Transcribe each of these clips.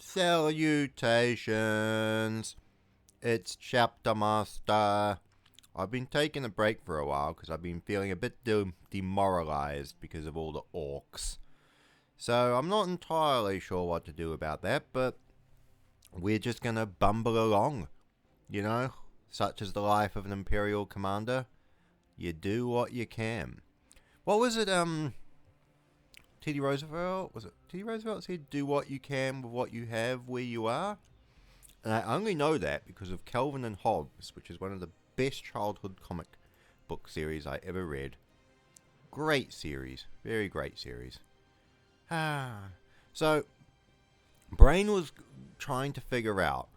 Salutations! It's Chapter Master. I've been taking a break for a while because I've been feeling a bit demoralized because of all the orcs. So I'm not entirely sure what to do about that, but we're just gonna bumble along. You know, such is the life of an Imperial commander. You do what you can. What was it, Teddy Roosevelt? Was it Teddy Roosevelt said, do what you can with what you have where you are? And I only know that because of Calvin and Hobbes, which is one of the best childhood comic book series I ever read. Great series. Very great series. So, Brain was trying to figure out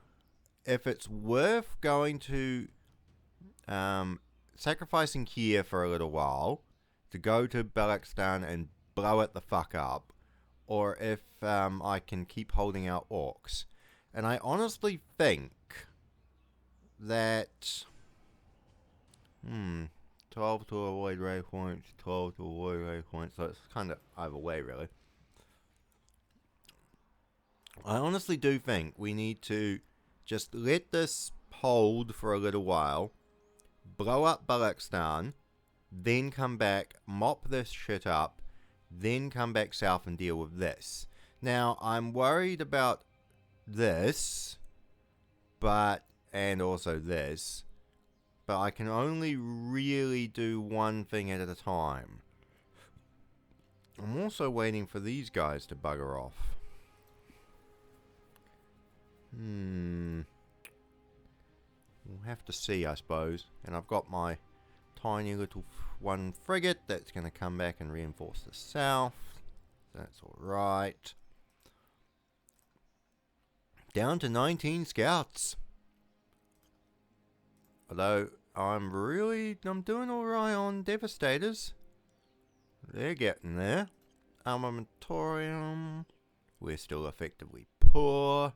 if it's worth going to sacrificing Kiev for a little while to go to Balakstan and blow it the fuck up, or if I can keep holding out Orks. And I honestly think that 12 to avoid ray points, 12 to avoid ray points, so it's kind of either way really. I honestly do think we need to just let this hold for a little while, blow up Balakstan, then come back, mop this shit up, then come back south and deal with this. Now, I'm worried about this, and also this, but I can only really do one thing at a time. I'm also waiting for these guys to bugger off. We'll have to see, I suppose. And I've got my tiny little one frigate that's going to come back and reinforce the south. That's alright. Down to 19 scouts. Although, I'm doing alright on Devastators. They're getting there. Armamentorium. We're still effectively poor.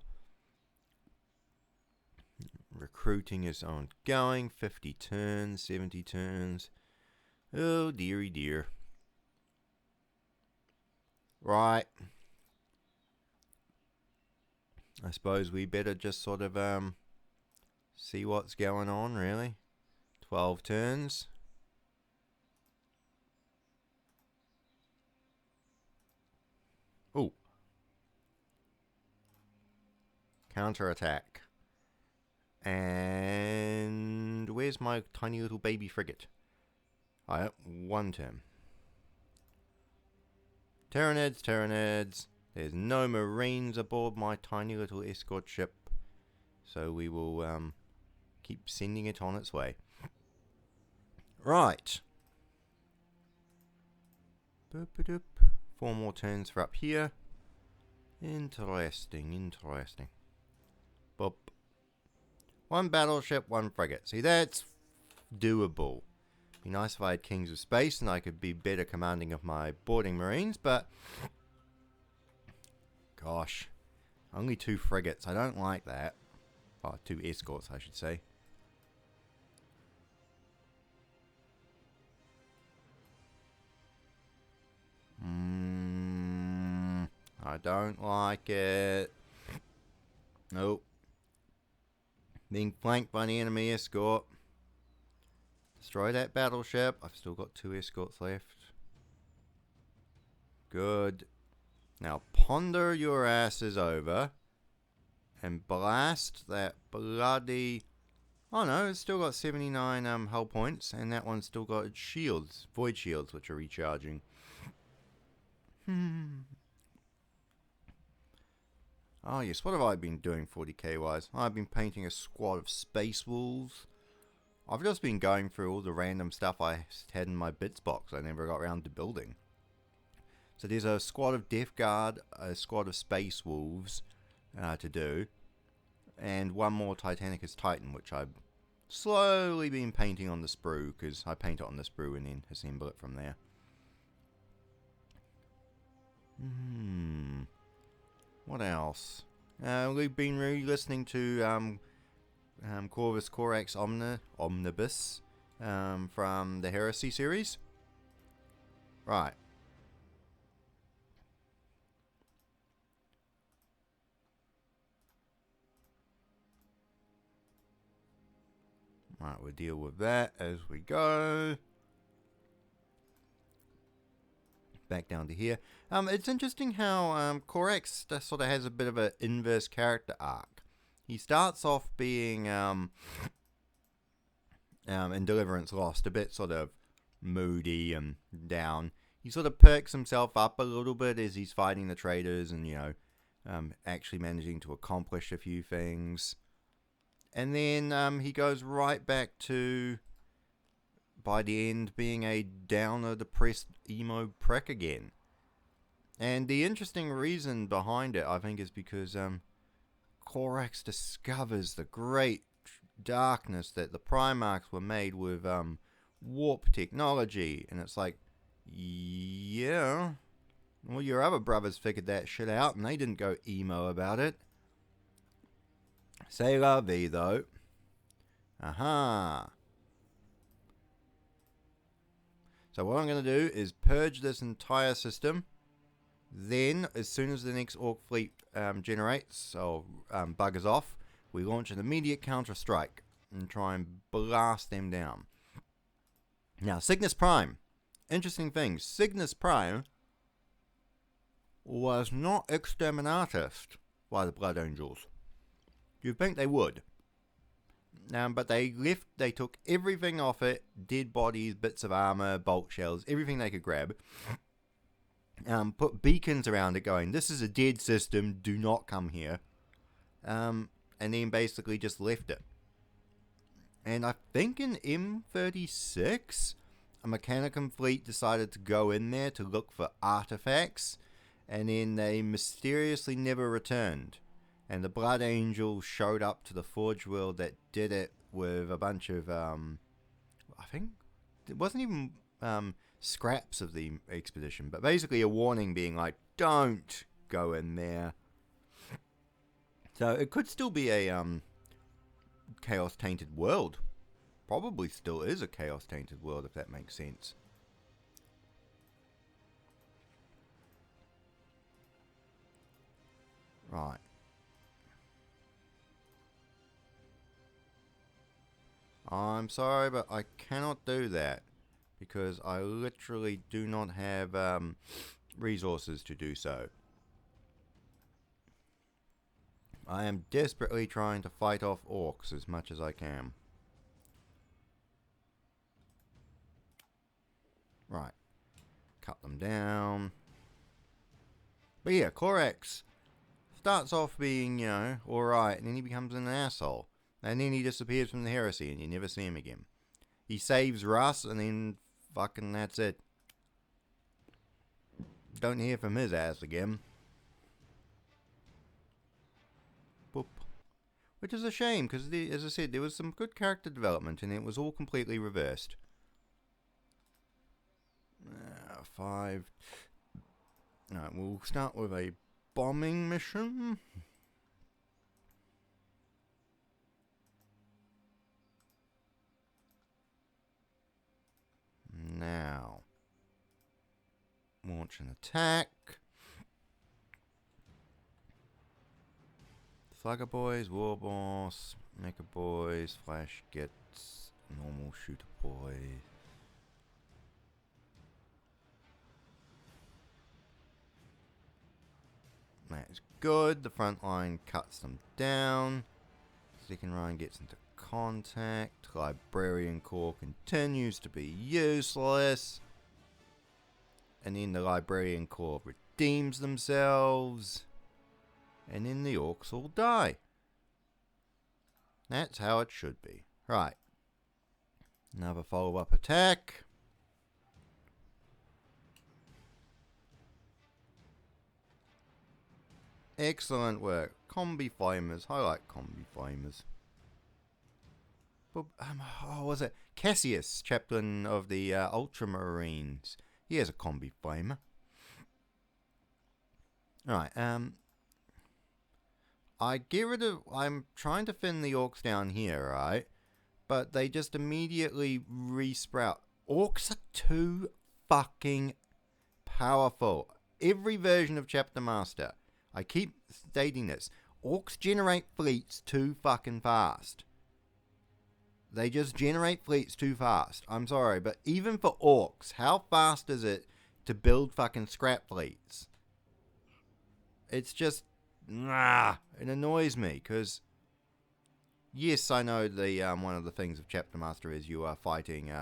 Recruiting is ongoing. 50 turns, 70 turns. Oh, dearie dear. Right. I suppose we better just sort of see what's going on, really. 12 turns. Oh. Counterattack. And where's my tiny little baby frigate? One turn. Tyranids. There's no marines aboard my tiny little escort ship, so we will keep sending it on its way. Right. Boop-a-doop. 4 more turns for up here. Interesting. Boop. 1 battleship, 1 frigate. See, that's doable. Be nice if I had Kings of Space and I could be better commanding of my boarding marines, but gosh, only 2 frigates. I don't like that. Oh, 2 escorts, I should say. I don't like it. Nope. Being flanked by an enemy escort. Destroy that battleship. I've still got 2 escorts left. Good. Now ponder your asses over and blast that bloody... Oh no, it's still got 79 hull points, and that one's still got its shields, void shields, which are recharging. Oh yes, what have I been doing 40k wise? I've been painting a squad of space wolves. I've just been going through all the random stuff I had in my bits box I never got around to building. So there's a squad of Death Guard, a squad of Space Wolves to do, and 1 more Titanicus Titan, which I've slowly been painting on the sprue, because I paint it on the sprue and then assemble it from there. What else? We've been re-listening to Corvus Corax Omnibus from the Heresy series. Right. Right, we'll deal with that as we go. Back down to here. It's interesting how Orks sort of has a bit of an inverse character arc. He starts off being in Deliverance Lost, a bit sort of moody and down. He sort of perks himself up a little bit as he's fighting the traitors and, you know, actually managing to accomplish a few things. And then he goes right back to, by the end, being a downer, depressed, emo prick again. And the interesting reason behind it, I think, is because Orks discovers the great darkness that the Primarchs were made with warp technology. And it's like, yeah, well, your other brothers figured that shit out and they didn't go emo about it. C'est la vie, though. Aha. So what I'm going to do is purge this entire system. Then, as soon as the next Orc fleet generates, or buggers off, we launch an immediate counter-strike and try and blast them down. Now, Cygnus Prime. Interesting thing. Cygnus Prime was not exterminated by the Blood Angels. You'd think they would. But they took everything off it, dead bodies, bits of armor, bolt shells, everything they could grab. Put beacons around it going, this is a dead system, do not come here. And then basically just left it. And I think in M36, a Mechanicum fleet decided to go in there to look for artifacts. And then they mysteriously never returned. And the Blood Angel showed up to the Forge World that did it with a bunch of, I think, it wasn't even scraps of the expedition, but basically a warning being like, don't go in there. So it could still be a chaos-tainted world. Probably still is a chaos-tainted world, if that makes sense. Right. I'm sorry, but I cannot do that because I literally do not have resources to do so. I am desperately trying to fight off Orks as much as I can. Right. Cut them down. But yeah, Orks starts off being, you know, alright, and then he becomes an asshole. And then he disappears from the heresy and you never see him again. He saves Russ and then fucking that's it. Don't hear from his ass again. Boop. Which is a shame because, as I said, there was some good character development and it was all completely reversed. 5. Alright, we'll start with a bombing mission. Now, launch an attack. Slugger Boys, War Boss, Mecha Boys, Flash Gets, Normal Shooter Boys. That is good. The front line cuts them down. Second line gets into contact. Librarian Corps continues to be useless. And then the Librarian Corps redeems themselves. And then the Orks all die. That's how it should be. Right. Another follow-up attack. Excellent work. Combi Flamers. I like Combi Flamers. But, oh, was it? Cassius, chaplain of the Ultramarines. He has a Combi Flamer. Alright, I'm trying to thin the Orks down here, right? But they just immediately resprout. Orks are too fucking powerful. Every version of Chapter Master. I keep stating this. Orks generate fleets too fucking fast. They just generate fleets too fast. I'm sorry, but even for Orks, how fast is it to build fucking scrap fleets? It's just, it annoys me, because, yes, I know the one of the things of Chapter Master is you are fighting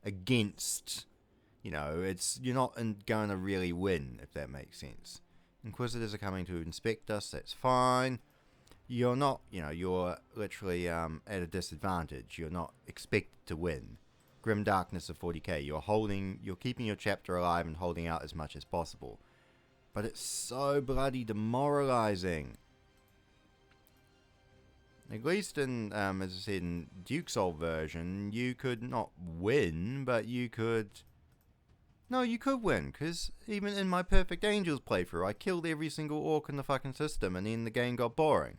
against, you're not going to really win, if that makes sense. Inquisitors are coming to inspect us, that's fine. You're not, you're literally at a disadvantage. You're not expected to win. Grim Darkness of 40k, you're keeping your chapter alive and holding out as much as possible. But it's so bloody demoralizing. At least in, as I said, in Duke's old version, you could not win, but you could... No, you could win, because even in my Perfect Angels playthrough, I killed every single orc in the fucking system, and then the game got boring.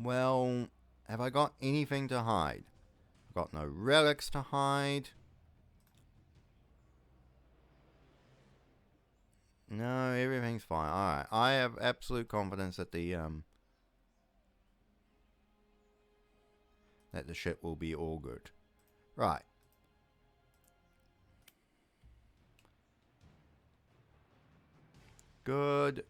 Well, have I got anything to hide? I've got no relics to hide. No, everything's fine. Alright, I have absolute confidence that the ship will be all good. Right. Good.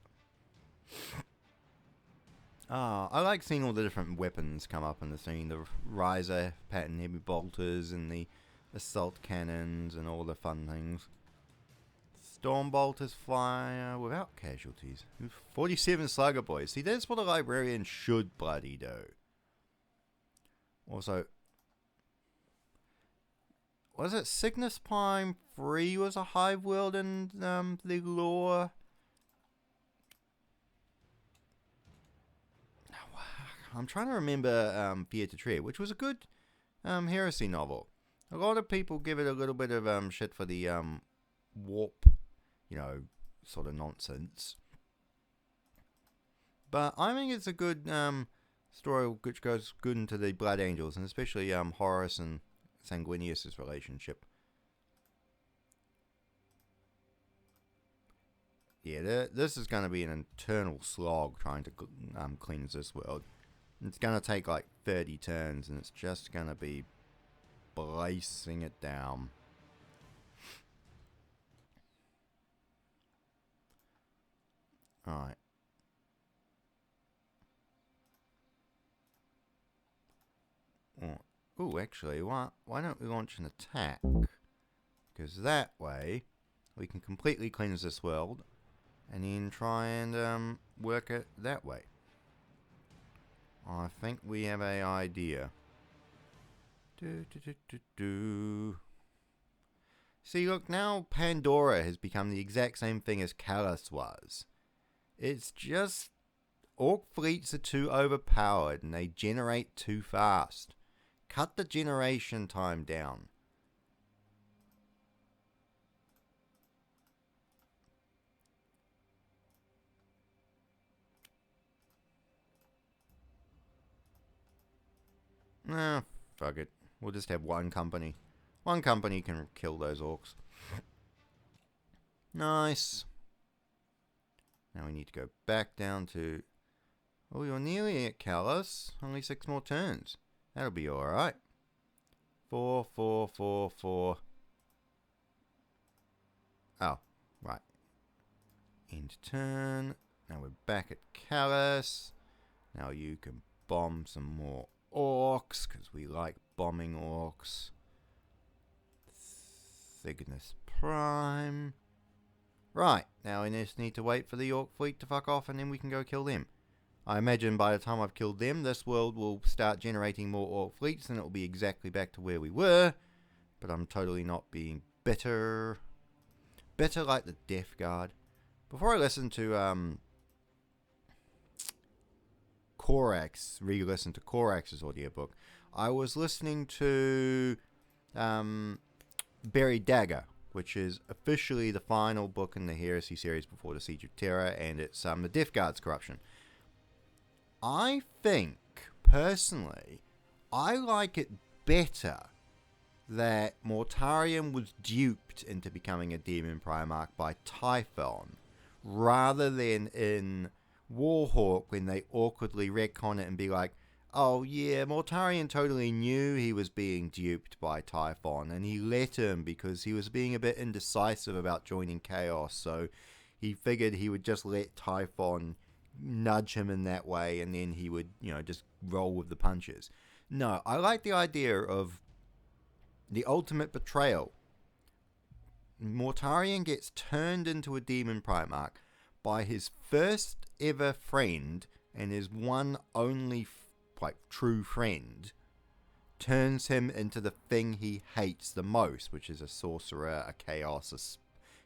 I like seeing all the different weapons come up in the scene. The riser pattern heavy bolters and the assault cannons and all the fun things. Storm bolters fire without casualties. 47 slugger boys. See, that's what a librarian should bloody do. Also, was it Cygnus Prime 3 was a hive world in the lore? I'm trying to remember Fear to Tread, which was a good heresy novel. A lot of people give it a little bit of shit for the warp, sort of nonsense. But I think it's a good story which goes good into the Blood Angels, and especially Horus and Sanguinius' relationship. Yeah, this is going to be an eternal slog trying to cleanse this world. It's going to take like 30 turns, and it's just going to be bracing it down. Alright. Oh, actually, why don't we launch an attack? Because that way, we can completely cleanse this world, and then try and work it that way. I think we have an idea. See, look, now Pandora has become the exact same thing as Callus was. It's just orc fleets are too overpowered and they generate too fast. Cut the generation time down. Nah, fuck it. We'll just have one company. One company can kill those orcs. Nice. Now we need to go back down to... Oh, you're nearly at Callus. Only 6 more turns. That'll be alright. 4, 4, 4, 4. Oh, right. End turn. Now we're back at Callus. Now you can bomb some more orcs, because we like bombing orcs. Cygnus Prime. Right, now we just need to wait for the orc fleet to fuck off, and then we can go kill them. I imagine by the time I've killed them, this world will start generating more orc fleets, and it will be exactly back to where we were. But I'm totally not being bitter. Bitter like the Death Guard. Before I listen to Korax, re-listen to Korax's audiobook, I was listening to Buried Dagger, which is officially the final book in the Heresy series before the Siege of Terror, and it's the Death Guard's corruption. I think, personally, I like it better that Mortarion was duped into becoming a demon Primarch by Typhon, rather than in Warhawk when they awkwardly retcon it and be like, oh yeah, Mortarion totally knew he was being duped by Typhon, and he let him because he was being a bit indecisive about joining Chaos, so he figured he would just let Typhon nudge him in that way, and then he would, just roll with the punches. No, I like the idea of the ultimate betrayal. Mortarion gets turned into a demon Primarch by his first ever friend and his one only true friend, turns him into the thing he hates the most, which is a sorcerer, a chaos,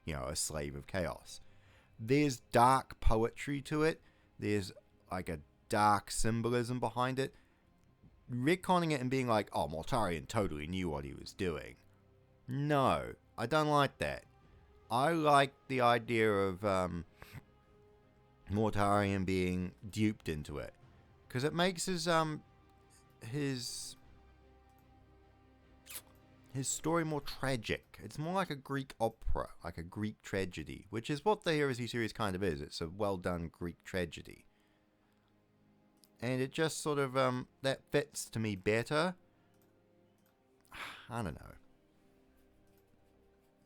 a slave of chaos. There's dark poetry to it. There's like a dark symbolism behind it. Retconning it and being like, oh, Mortarion totally knew what he was doing. No, I don't like that. I like the idea of Mortarion being duped into it, because it makes his story more tragic. It's more like a Greek opera, like a Greek tragedy, which is what the Heresy series kind of is. It's a well done Greek tragedy. And it just sort of, that fits to me better. I don't know.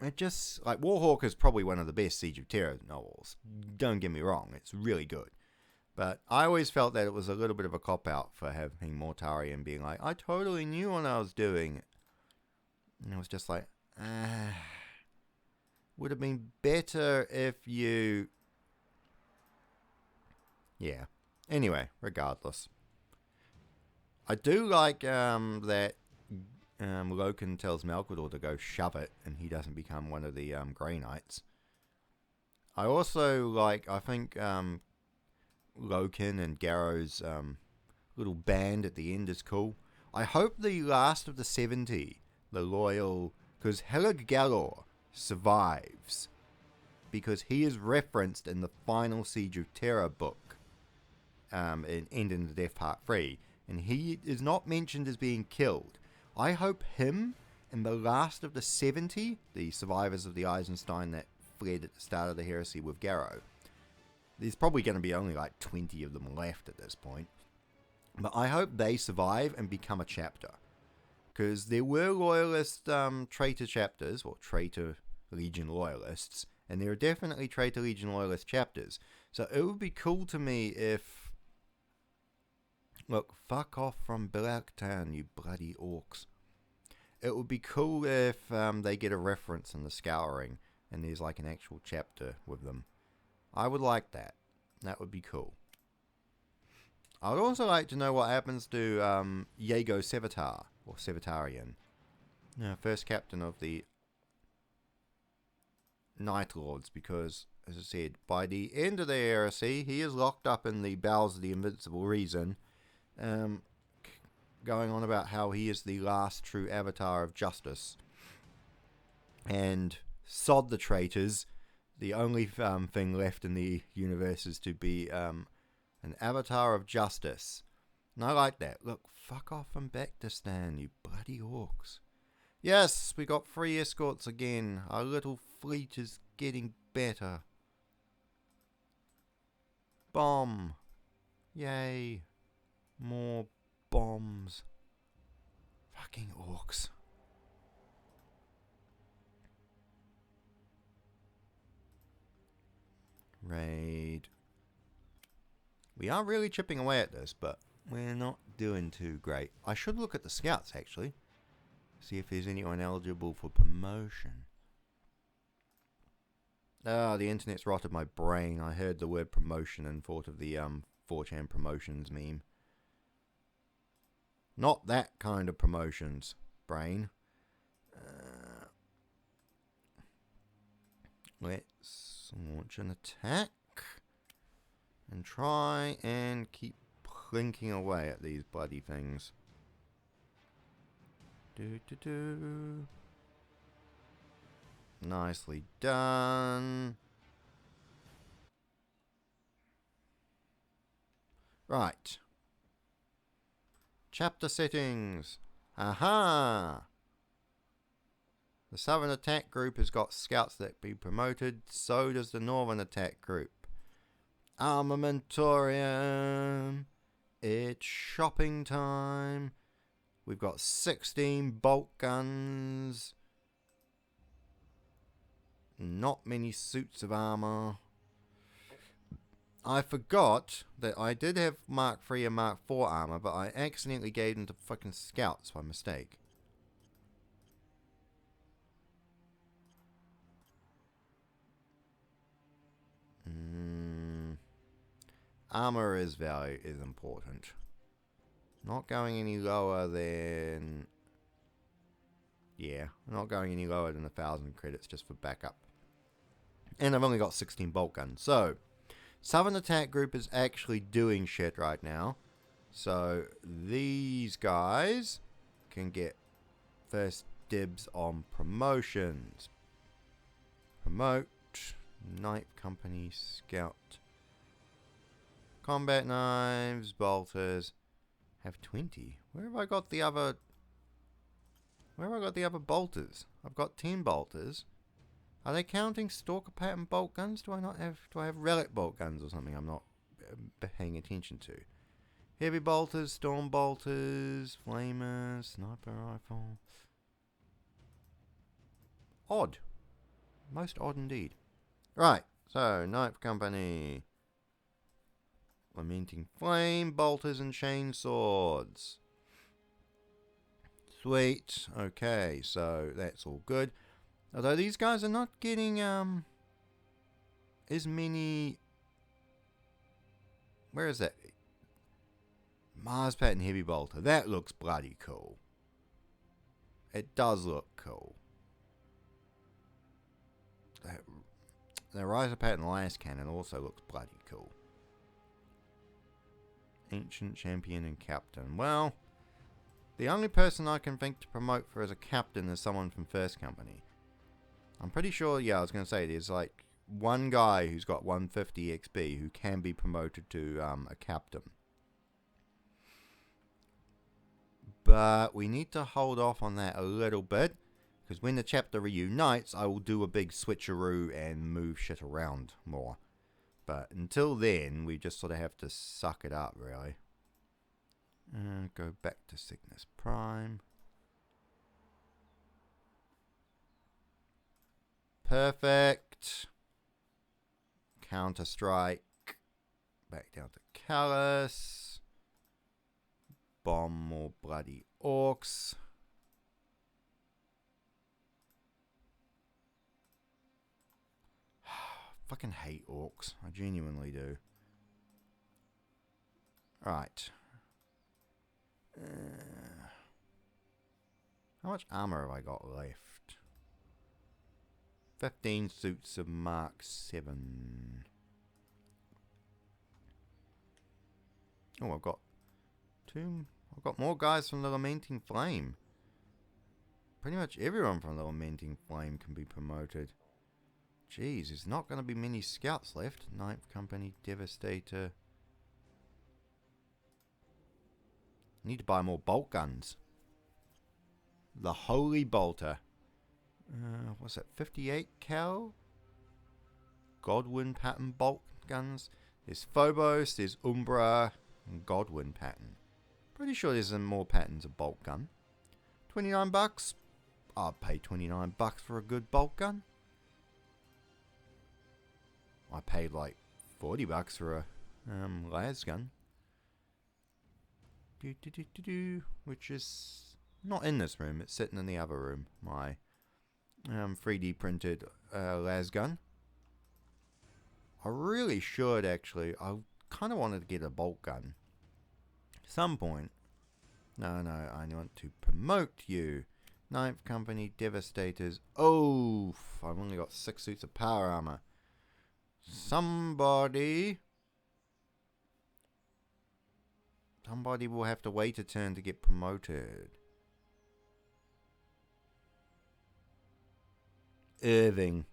It just, like, Warhawk is probably one of the best Siege of Terror novels. Don't get me wrong, it's really good. But I always felt that it was a little bit of a cop-out for having Mortarion being like, I totally knew what I was doing. And it was just like, would have been better if you... Yeah. Anyway, regardless. I do like that Loken tells Malkador to go shove it and he doesn't become one of the Grey Knights. I also like, I think Loken and Garrow's little band at the end is cool. I hope the last of the 70, the loyal, because Helig Galor survives, because he is referenced in the final Siege of Terror book, in End in the Death Part 3, and he is not mentioned as being killed. I hope him and the last of the 70, the survivors of the Eisenstein that fled at the start of the heresy with Garrow, there's probably going to be only like 20 of them left at this point, but I hope they survive and become a chapter, because there were loyalist traitor chapters, or traitor Legion loyalists, and there are definitely traitor Legion loyalist chapters, so it would be cool to me if... Look, fuck off from Blacktown, you bloody orcs. It would be cool if they get a reference in the Scouring and there's like an actual chapter with them. I would like that. That would be cool. I would also like to know what happens to Yago Sevatar, or Sevatarian. First captain of the Night Lords, because, as I said, by the end of the heresy, he is locked up in the bowels of the Invincible Reason, going on about how he is the last true avatar of justice. And sod the traitors, the only thing left in the universe is to be an avatar of justice. And I like that. Look, fuck off from Bactistan, you bloody orcs. Yes, we got 3 escorts again. Our little fleet is getting better. Bomb. Yay. More bombs. Fucking orcs. Raid. We are really chipping away at this, but we're not doing too great. I should look at the scouts, actually. See if there's anyone eligible for promotion. Ah, the internet's rotted my brain. I heard the word promotion and thought of the 4chan promotions meme. Not that kind of promotions, brain. Let's launch an attack and try and keep plinking away at these bloody things. Nicely done. Right. Chapter settings. Aha! The Southern Attack Group has got scouts that be promoted. So does the Northern Attack Group. Armamentorium. It's shopping time. We've got 16 bolt guns. Not many suits of armor. I forgot that I did have Mark III and Mark IV armor, but I accidentally gave them to fucking scouts by mistake. Armor is important. Not going any lower than... Yeah, not going any lower than 1,000 credits just for backup. And I've only got 16 bolt guns. So, Southern Attack Group is actually doing shit right now. So, these guys can get first dibs on promotions. Promote. Knife Company Scout. Combat knives, bolters. Have 20. Where have I got the other bolters? I've got 10 bolters. Are they counting stalker pattern bolt guns? Do I have relic bolt guns or something I'm not paying attention to? Heavy bolters, storm bolters, flamers, sniper rifle. Odd. Most odd indeed. Right, so Knife Company. Lamenting Flame, bolters and chainsaws. Sweet. Okay, so that's all good. Although these guys are not getting as many. Where is that? Mars pattern heavy bolter. That looks bloody cool. It does look cool. The Riser pattern last cannon also looks bloody cool. Ancient Champion and Captain. Well, the only person I can think to promote for as a captain is someone from First Company. I'm pretty sure, yeah, I was going to say, there's like one guy who's got 150 XP who can be promoted to a captain. But we need to hold off on that a little bit, because when the chapter reunites, I will do a big switcheroo and move shit around more. But until then, we just sort of have to suck it up, really. And go back to Cygnus Prime. Perfect. Counter-Strike. Back down to Callus. Bomb more bloody Orks. Fucking hate Orks. I genuinely do. Right. How much armor have I got left? 15 suits of Mark 7. Oh, I've got more guys from the Lamenting Flame. Pretty much everyone from the Lamenting Flame can be promoted. Jeez, there's not going to be many scouts left. Ninth Company, Devastator. Need to buy more bolt guns. The Holy Bolter. What's that? 58 cal? Godwin pattern bolt guns. There's Phobos, there's Umbra, and Godwin pattern. Pretty sure there's some more patterns of bolt gun. 29 bucks. I'd pay 29 bucks for a good bolt gun. I paid like 40 bucks for a las gun. Which is not in this room. It's sitting in the other room. My 3D printed las gun. I really should actually. I kind of wanted to get a bolt gun. At some point. No, I want to promote you. Ninth Company, Devastators. Oh, I've only got 6 suits of power armor. Somebody will have to wait a turn to get promoted. Irving.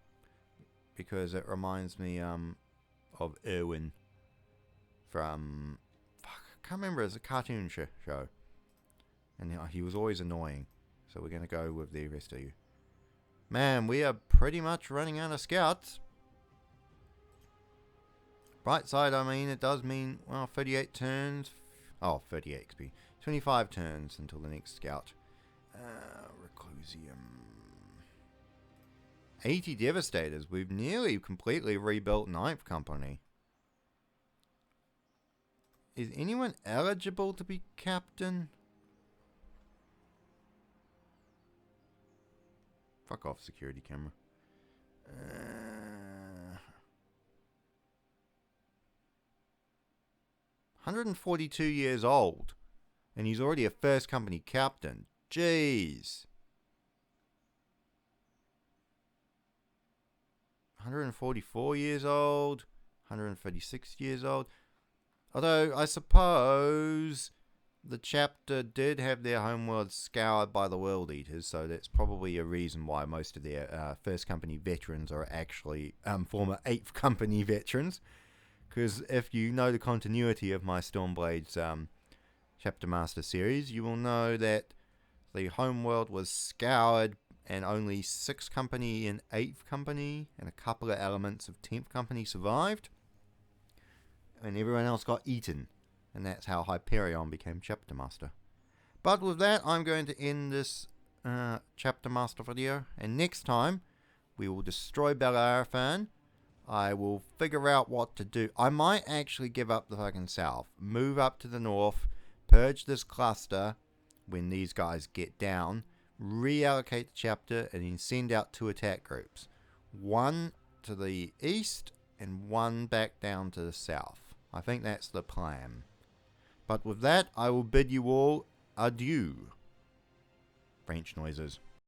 Because it reminds me of Irwin from... Fuck, I can't remember. It's a cartoon show. And he was always annoying. So we're going to go with the rest of you. Man, we are pretty much running out of scouts. Bright side, I mean, it does mean, well, 38 turns. Oh, 38 XP. 25 turns until the next scout. Reclusium. 80 Devastators. We've nearly completely rebuilt Ninth Company. Is anyone eligible to be captain? Fuck off, security camera. 142 years old. And he's already a first company captain. Jeez. 144 years old. 136 years old. Although, I suppose the chapter did have their homeworld scoured by the World Eaters, so that's probably a reason why most of their First Company veterans are actually former 8th Company veterans. Because if you know the continuity of my Stormblades Chapter Master series, you will know that the homeworld was scoured and only 6th Company and 8th Company and a couple of elements of 10th Company survived. And everyone else got eaten. And that's how Hyperion became Chapter Master. But with that, I'm going to end this Chapter Master video. And next time, we will destroy Bellerophon. I will figure out what to do. I might actually give up the fucking south. Move up to the north. Purge this cluster when these guys get down. Reallocate the chapter. And then send out 2 attack groups. One to the east and one back down to the south. I think that's the plan. But with that, I will bid you all adieu. French noises.